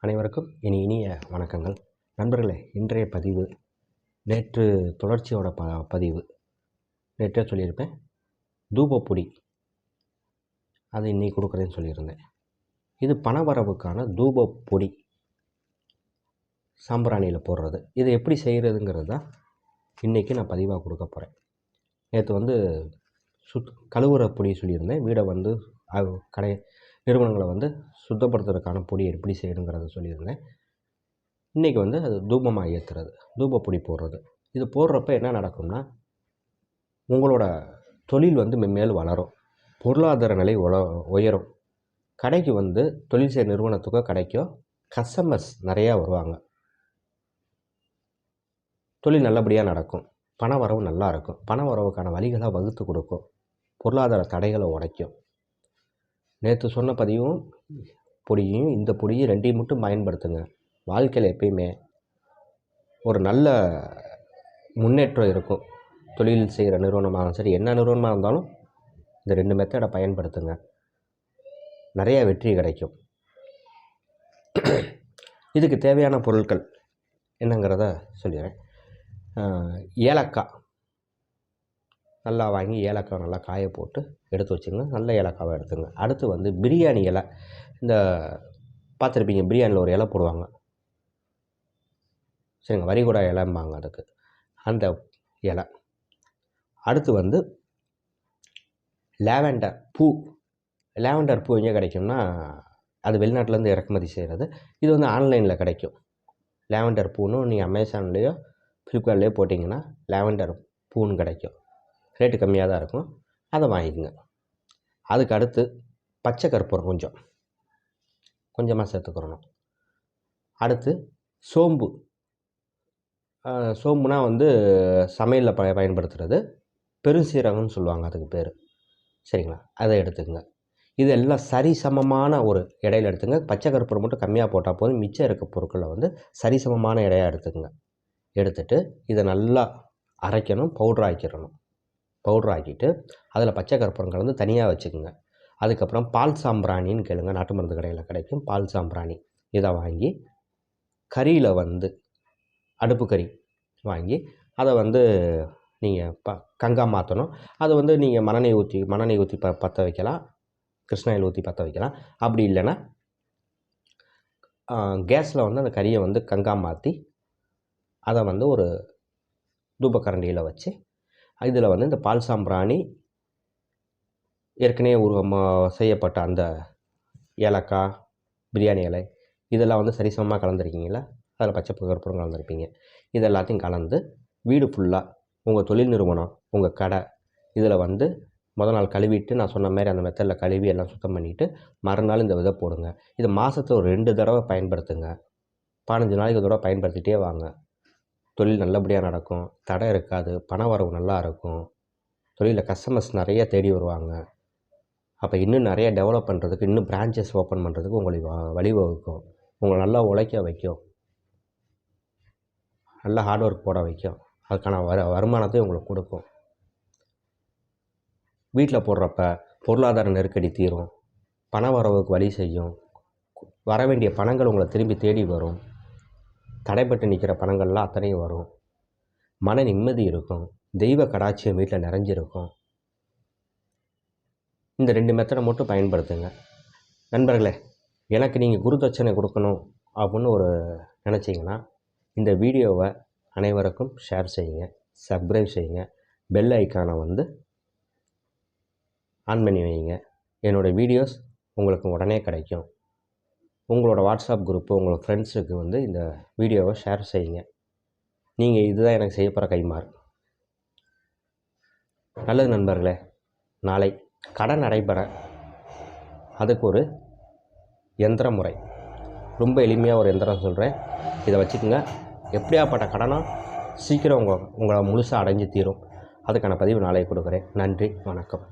அனைவருக்கும் இனிய வணக்கங்கள். நண்பர்களே, இன்றைய பதிவு நேற்று தொடர்ச்சியோட பதிவு. நேற்றே சொல்லியிருப்பேன், தூபப்பொடி அது இன்றைக்கி கொடுக்குறேன்னு சொல்லியிருந்தேன். இது பணவரவுக்கான தூபப்பொடி, சாம்பிராணியில் போடுறது. இது எப்படி செய்கிறதுங்கிறது தான் இன்றைக்கி நான் பதிவாக கொடுக்க போகிறேன். நேற்று கழுவுற பொடி சொல்லியிருந்தேன். வீடை கடை நிறுவனங்களை சுத்தப்படுத்துறதுக்கான பொடி எப்படி செய்யணுங்கிறத சொல்லியிருந்தேன். இன்றைக்கி அது தூபமாக ஏற்றுறது, தூபப்பொடி போடுறது. இது போடுறப்ப என்ன நடக்கும்னா, உங்களோட தொழில் மென்மேலும் வளரும், பொருளாதார நிலை உயரும். கடைக்கு தொழில் செய்கிற நிறுவனத்துக்கோ கடைக்கோ கஸ்டமர்ஸ் நிறையா வருவாங்க. தொழில் நல்லபடியாக நடக்கும், பண வரவு நல்லா இருக்கும். பண வரவுக்கான வழிகளை வகுத்து கொடுக்கும், பொருளாதார தடைகளை உடைக்கும். நேற்று சொன்ன பதிவும் பொடியும் இந்த பொடியும் ரெண்டையும் மட்டும் பயன்படுத்துங்க. வாழ்க்கையில் எப்பயுமே ஒரு நல்ல முன்னேற்றம் இருக்கும். தொழில் செய்கிற நிறுவனமாகவும் சரி, என்ன நிறுவனமாக இருந்தாலும் இந்த 2 மெத்தடை பயன்படுத்துங்க, நிறைய வெற்றி கிடைக்கும். இதுக்கு தேவையான பொருட்கள் என்னங்கிறத சொல்லிடுறேன். ஏலக்காய் நல்லா வாங்கி, ஏலக்காய் நல்லா காய போட்டு எடுத்து வச்சுங்க. நல்ல ஏலக்காவை எடுத்துங்க. அடுத்து பிரியாணி இலை. இந்த பார்த்துருப்பீங்க, பிரியாணியில் ஒரு இலை போடுவாங்க, சரிங்க, வரிகுடா இலைம்பாங்க அதுக்கு, அந்த இலை. அடுத்து லாவெண்டர் பூ. லாவெண்டர் பூ எங்கே கிடைக்கும்னா, அது வெளிநாட்டிலேருந்து இறக்குமதி செய்கிறது. இது ஆன்லைனில் கிடைக்கும். லாவெண்டர் பூன்னு நீங்கள் அமேசான்லேயோ ஃப்ளிப்கார்ட்லேயோ போட்டிங்கன்னா லாவெண்டர் பூன்னு கிடைக்கும். ரேட்டு கம்மியாக தான் இருக்கும், அதை வாங்கிக்கோங்க. அதுக்கு அடுத்து பச்சை கற்பூரம் கொஞ்சமாக சேர்த்துக்கிறணும். அடுத்து சோம்பு. சோம்புனா சமையலில் பயன்படுத்துகிறது. பெருசீரகம்னு சொல்லுவாங்க அதுக்கு பேர், சரிங்களா? அதை எடுத்துக்கங்க. இதெல்லாம் சரிசமமான ஒரு எடையில் எடுத்துங்க. பச்சை கற்பூரம் மட்டும் கம்மியாக போட்டால் போதும். மிச்சம் இருக்க பொருட்களை சரிசமமான எடையாக எடுத்துக்கங்க. எடுத்துகிட்டு இதை நல்லா அரைக்கணும், பவுட்ரு ஆக்கிட்டு அதில் பச்சை கற்பூரம் கலந்து தனியாக வச்சுக்கோங்க. அதுக்கப்புறம் பால் சாம்பிராணின்னு கேளுங்க, நாட்டு மருந்து கடையில் கிடைக்கும். பால் சாம்பிராணி இதை வாங்கி கறியில் அடுப்பு கறி வாங்கி அதை நீங்கள் கங்கா மாற்றணும். அதை நீங்கள் மண்ணெண்ணெய் ஊற்றி பற்ற வைக்கலாம், கிருஷ்ணாயில் ஊற்றி பற்ற வைக்கலாம். அப்படி இல்லைன்னா கேஸில் அந்த கறியை கங்கா மாற்றி அதை ஒரு தூபக்கரண்டியில் வச்சு இதில் இந்த பால் சாம்பிராணி, ஏற்கனவே செய்யப்பட்ட அந்த ஏலக்காய், பிரியாணி இலை, இதெல்லாம் சரிசமமாக கலந்துருக்கீங்களா? அதில் பச்சை கற்பூரம் கலந்துருப்பீங்க. இது எல்லாத்தையும் கலந்து வீடு ஃபுல்லாக, உங்கள் தொழில் நிறுவனம், உங்கள் கடை, இதில் முதல் நாள் கழுவிட்டு, நான் சொன்ன மாதிரி அந்த மெத்தடில் கழுவி எல்லாம் சுத்தம் பண்ணிவிட்டு மறுநாள் இந்த விதை போடுங்க. இது மாதத்தில் ஒரு 2 தடவை பயன்படுத்துங்க. 15 நாளைக்கு ஒரு தடவை பயன்படுத்திகிட்டே வாங்க. தொழில் நல்லபடியாக நடக்கும், தடை இருக்காது, பண வரவு நல்லா இருக்கும். தொழிலில் கஸ்டமர்ஸ் நிறைய தேடி வருவாங்க. அப்போ இன்னும் நிறைய டெவலப் பண்ணுறதுக்கு, இன்னும் பிரான்ச்சஸ் ஓப்பன் பண்ணுறதுக்கு உங்களுக்கு வழிவகுக்கும். உங்களை நல்லா உழைக்க வைக்கும், நல்லா ஹார்ட் ஒர்க் போட வைக்கும். அதுக்கான வருமானத்தையும் உங்களுக்கு கொடுக்கும். வீட்டில் போடுறப்ப பொருளாதார நெருக்கடி தீரும், பண வரவுக்கு வழி செய்யும், வர வேண்டிய பணங்கள் உங்களை திரும்பி தேடி வரும். தடைப்பட்டு நிற்கிற பணங்கள்லாம் அத்தனையும் வரும். மன நிம்மதி இருக்கும், தெய்வ கடாட்சியம் வீட்டில் நிறைஞ்சிருக்கும். இந்த 2 மெத்தடை மட்டும் பயன்படுத்துங்க. நண்பர்களே, எனக்கு நீங்கள் குருதட்சணை கொடுக்கணும் அப்படின்னு நினச்சிங்கன்னா இந்த வீடியோவை அனைவருக்கும் ஷேர் செய்யுங்க, சப்ஸ்கிரைப் செய்யுங்க, பெல் ஐக்கானை ஆன் பண்ணி வைங்க. என்னோடய வீடியோஸ் உங்களுக்கு உடனே கிடைக்கும். உங்களோட வாட்ஸ்அப் குரூப்பு, உங்களோட ஃப்ரெண்ட்ஸுக்கு இந்த வீடியோவை ஷேர் செய்யுங்க. நீங்கள் இதுதான் எனக்கு செய்ய போகிற கைமாறு. நல்லது நண்பர்களே. நாளை கடன் நடைபெற அதுக்கு ஒரு யந்திர முறை, ரொம்ப எளிமையாக ஒரு யந்திரம் சொல்கிறேன், இதை வச்சுக்கோங்க. எப்படியாப்பட்ட கடனோ சீக்கிரம் உங்களை முழுசாக அடைஞ்சு தீரும். அதுக்கான பதிவு நாளை கொடுக்குறேன். நன்றி, வணக்கம்.